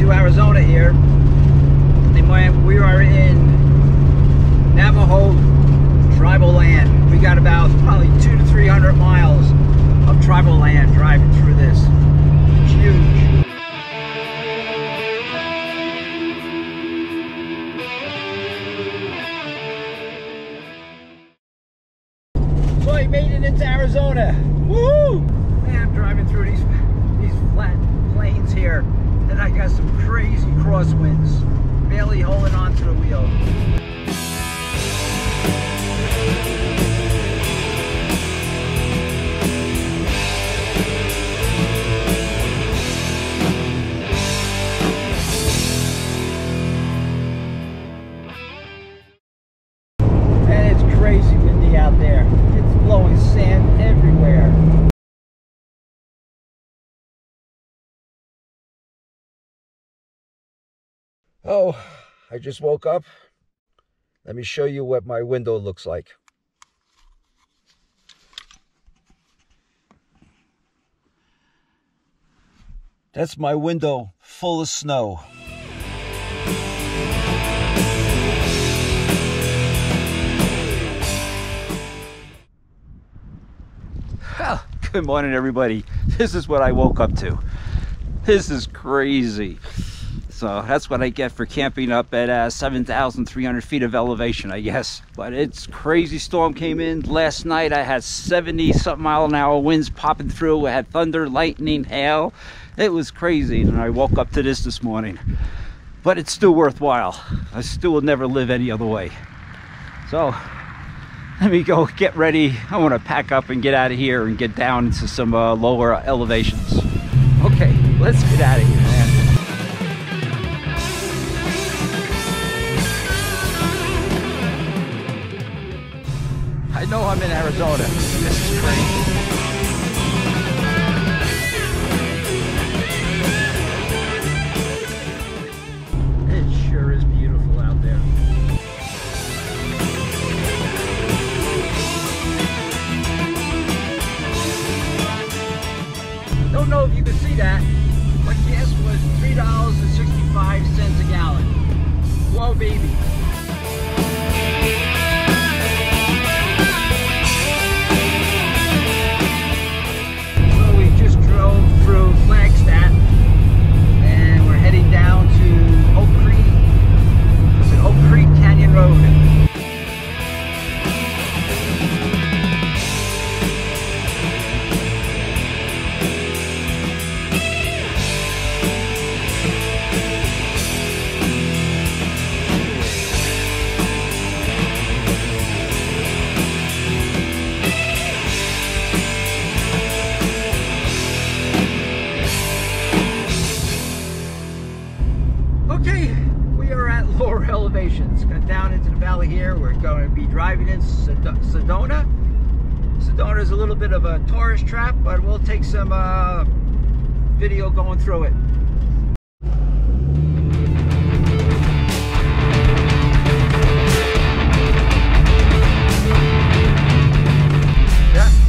to Arizona here. And we are in Navajo tribal land. We got about probably 200 to 300 miles of tribal land driving through this. It's huge. So I made it into Arizona. Woo! Man, I'm driving through these flat plains here, and I got some crazy crosswinds. Barely holding on to the wheel. And it's crazy windy out there. It's blowing sand everywhere. Oh, I just woke up. Let me show you what my window looks like. That's my window full of snow. Well, good morning, everybody. This is what I woke up to. This is crazy. So that's what I get for camping up at 7,300 feet of elevation, I guess. But it's crazy. Storm came in last night. I had 70-something mile-an-hour winds popping through. I had thunder, lightning, hail. It was crazy, and I woke up to this morning. But it's still worthwhile. I still will never live any other way. So let me go get ready. I want to pack up and get out of here and get down into some lower elevations. Okay, let's get out of here, man. I know I'm in Arizona. This is crazy. It sure is beautiful out there. Don't know if you can see that, but gas was $3.65 a gallon. Whoa, baby. Through Flagstaff, and we're heading down to Oak Creek. It's Oak Creek Canyon Road. Okay, we are at lower elevations. Got down into the valley here. We're going to be driving in Sedona. Sedona is a little bit of a tourist trap, but we'll take some video going through it.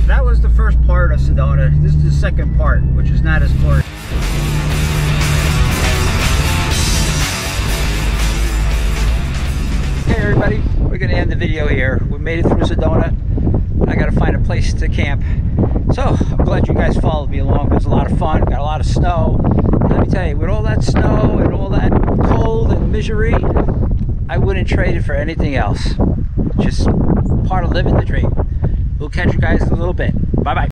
That was the first part of Sedona. This is the second part, which is not as tourist. Hey everybody, we're going to end the video here. We made it through Sedona. I got to find a place to camp. So, I'm glad you guys followed me along. It was a lot of fun. Got a lot of snow. Let me tell you, with all that snow and all that cold and misery, I wouldn't trade it for anything else. Just part of living the dream. We'll catch you guys in a little bit. Bye-bye.